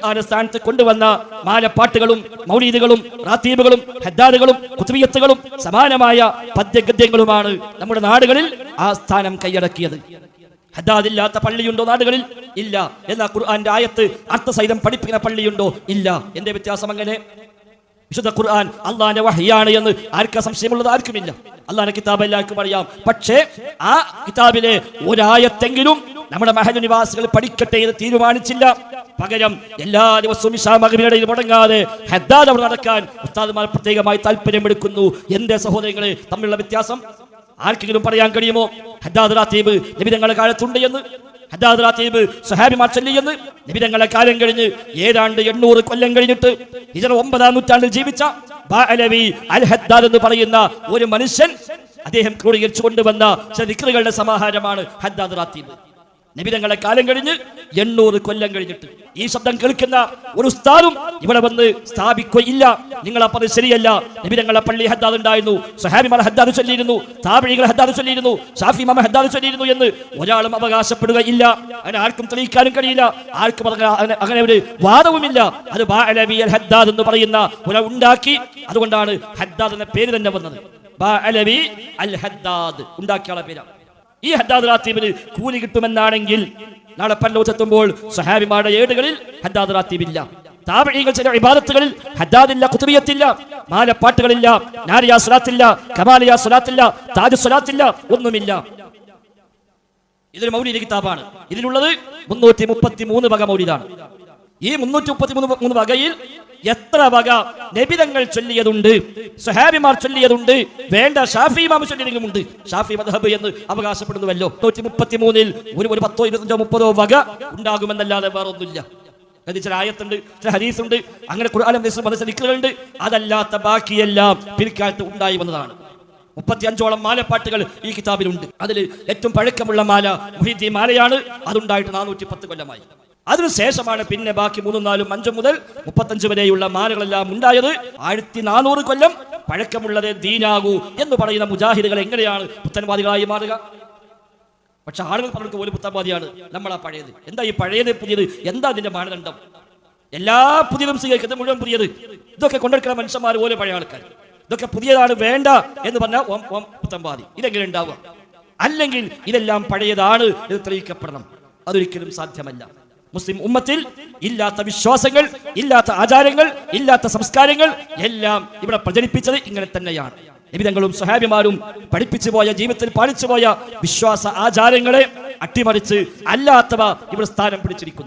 ഖുർആന്റെ സ്ഥാനത്ത് കൊണ്ടുവന്ന മാലപ്പാട്ടുകളും മൗലീദുകളും റാത്തീബുകളും ഹദ്ദാദുകളും കുതുബിയത്തുകളും സമാനമായ പദ്യഗദ്യങ്ങളുമാണ് നമ്മുടെ നാടുകളിൽ ആ സ്ഥാനം കൈയടക്കിയത്. ഹദ്ദാദില്ലാത്ത പള്ളിയുണ്ടോ നാടുകളിൽ? ഇല്ല. എന്നാൽ ഖുർആന്റെ ആയത്ത് അർത്ഥസഹിതം പഠിപ്പിക്കുന്ന പള്ളിയുണ്ടോ? ഇല്ല. എന്റെ വ്യത്യാസം അങ്ങനെ? വിശുദ്ധ ഖുർആൻ അള്ളാന്റെ വഹ്യാണ് എന്ന് ആർക്കാ സംശയമുള്ളത്? ആർക്കുമില്ല. അള്ളാന്റെ കിതാബ് എല്ലാവർക്കും അറിയാം. പക്ഷേ ആ കിതാബിലെ ഒരായത്തെങ്കിലും നമ്മുടെ മഹല്ല് നിവാസികൾ പഠിക്കട്ടെ എന്ന് തീരുമാനിച്ചില്ല. പകരം എല്ലാ ദിവസവും ഇശാ മഗ്‌രിബിനിടയിൽ മുടങ്ങാതെ ഹദ്ദാദ് അവിടെ നടക്കാൻ ഉസ്താദുമാർ പ്രത്യേകമായി താല്പര്യമെടുക്കുന്നു. എന്റെ സഹോദരങ്ങളെ, തമ്മിലുള്ള വ്യത്യാസം ആർക്കെങ്കിലും പറയാൻ കഴിയുമോ? ഹദ്ദാദ് റാത്തീബ് നബി തങ്ങളുടെ കാലത്തുണ്ട് എന്ന്, ഹദ്ദാദ് റാത്തീബ് സ്വഹാബിമാർ ചൊല്ലിയെന്ന് നബി തങ്ങളുടെ കാലം കഴിഞ്ഞ് ഏതാണ്ട് 800 കൊല്ലം കഴിഞ്ഞിട്ട് ഹിജ്റ 9-ാം നൂറ്റാണ്ടിൽ ജീവിച്ച ബഅലവി അൽ ഹദ്ദാദ് എന്ന് പറയുന്ന ഒരു മനുഷ്യൻ അദ്ദേഹം ക്രോഡീകരിച്ചു കൊണ്ടുവന്ന ചില ദിക്റുകളുടെ സമാഹാരമാണ് ഹദ്ദാദ് റാത്തീബ്. നബി തങ്ങളുടെ കാലം കഴിഞ്ഞ് 800 കൊല്ലം കഴിഞ്ഞിട്ട് ഈ ശബ്ദം കേൾക്കുന്ന ഒരു ഉസ്താദും ഇവിടെ വന്ന് സ്ഥാപിക്കുകയില്ല. നിങ്ങൾ അപ്പോൾ ശരിയല്ല. നബി തങ്ങളുടെ പള്ളി ഹദ്ദാദ് ഉണ്ടായിരുന്നു, സ്വഹാബിമാർ ഹദ്ദാദ് ചൊല്ലിയിരുന്നു, താബിഈകൾ ഹദ്ദാദ് ചൊല്ലിയിരുന്നു, ഷാഫി ഇമാം ഹദ്ദാദ് ചൊല്ലിയിരുന്നു എന്ന് ഒരാളും അവകാശപ്പെടുകയില്ല. അങ്ങനെ ആർക്കും തെളിയിക്കാനും കഴിയില്ല. ആർക്കും അങ്ങനെ ഒരു വാദവുമില്ല. അത് ബഅലവി അൽ ഹദ്ദാദ് എന്ന് പറയുന്ന ഒരാൾ ഉണ്ടാക്കി. അതുകൊണ്ടാണ് ഹദ്ദാദ് എന്ന പേര് തന്നെ വന്നത്. ബഅലവി അൽ ഹദ്ദാദ് ഉണ്ടാക്കിയ ആളുടെ പേരാണ്. ഈ ഹദ്ദാദ് റാത്തീബിന് കൂലി കിട്ടുമെന്നാണെങ്കിൽ നാളെ പരലോകത്തെത്തുമ്പോൾ സ്വഹാബിമാരുടെ ഏടുകളിൽ ഹദ്ദാദ് റാത്തീബില്ല. താബഈകൾ ചില ഇബാദത്തുകളിൽ ഹദ്ദാദില്ല, ഖുതുബിയത്തില്ല, മാലപ്പാട്ടുകളില്ല, നാരിയാ സ്വലാത്തില്ല, കമാലിയാ സ്വലാത്തില്ല, താജ് സ്വലാത്തില്ല, ഒന്നുമില്ല. ഇതൊരു മൗലിദ് കിതാബാണ്. ഇതിലുള്ളത് 333 വക മൗലിദാണ്. ഈ 333 വകയിൽ എത്ര വക നബിതങ്ങൾ ചൊല്ലിയതുണ്ട്, സ്വഹാബിമാർ ചൊല്ലിയതുണ്ട്, വേണ്ട ഷാഫി ഇമാം ചൊല്ലിയതുമുണ്ട്. ഷാഫി മദ്ഹബ് എന്ന് അവകാശപ്പെടുന്നുവല്ലോ. 133-ൽ ഒരു 10, 25, 30 വക ഉണ്ടാകുമെന്നല്ലാതെ വേറൊന്നുമില്ല. ചില ആയത്തുണ്ട്, ചില ഹദീസുണ്ട്, അങ്ങനെ ഖുർആനിലും ഹദീസിലും ദിക്റുകളുണ്ട്. അതല്ലാത്ത ബാക്കിയെല്ലാം പിൽക്കാലത്ത് ഉണ്ടായി വന്നതാണ്. 35ഓളം മാലപ്പാട്ടുകൾ ഈ കിതാബിലുണ്ട്. അതിൽ ഏറ്റവും പഴക്കമുള്ള മാല മുഹീദ്ദീൻ മാലയാണ്. അതുണ്ടായിട്ട് 410 കൊല്ലമായി. അതിനുശേഷമാണ് പിന്നെ ബാക്കി 3, 4, 5 മുതൽ 35 വരെയുള്ള മാലകളെല്ലാം ഉണ്ടായത്. 1400 കൊല്ലം പഴക്കമുള്ളത് ദീനാകൂ എന്ന് പറയുന്ന മുജാഹിദുകൾ എങ്ങനെയാണ് പുത്തൻവാദികളായി മാറുക? പക്ഷെ ആളുകൾ പറഞ്ഞു പോലും പുത്തൻവാദിയാണ്, നമ്മളാ പഴയത്. എന്താ ഈ പഴയത് പുതിയത്? എന്താ അതിന്റെ മാനദണ്ഡം? എല്ലാ പുതിയതും സ്വീകരിക്കുന്നത് മുഴുവൻ പുതിയത്. ഇതൊക്കെ കൊണ്ടെടുക്കുന്ന മനുഷ്യന്മാർ പോലെ പഴയ ആൾക്കാർ. ഇതൊക്കെ പുതിയതാണ് വേണ്ട എന്ന് പറഞ്ഞാൽ പുത്തൻവാദി. ഇതെങ്ങനെ ഉണ്ടാവുക? അല്ലെങ്കിൽ ഇതെല്ലാം പഴയതാണ് എന്ന് തെളിയിക്കപ്പെടണം. അതൊരിക്കലും സാധ്യമല്ല. മുസ്ലിം ഉമ്മത്തിൽ ഇല്ലാത്ത വിശ്വാസങ്ങൾ, ഇല്ലാത്ത ആചാരങ്ങൾ, ഇല്ലാത്ത സംസ്കാരങ്ങൾ എല്ലാം ഇവിടെ പ്രചരിപ്പിച്ചത് ഇങ്ങനെ തന്നെയാണ്. നബിതങ്ങളും സ്വഹാബിമാരും പഠിപ്പിച്ചു പോയ, ജീവിതത്തിൽ പാലിച്ചു പോയ വിശ്വാസ ആചാരങ്ങളെ അട്ടിമറിച്ച് അല്ലാത്തവ ഇവിടെ സ്ഥാനം പിടിച്ചിരിക്കുന്നു.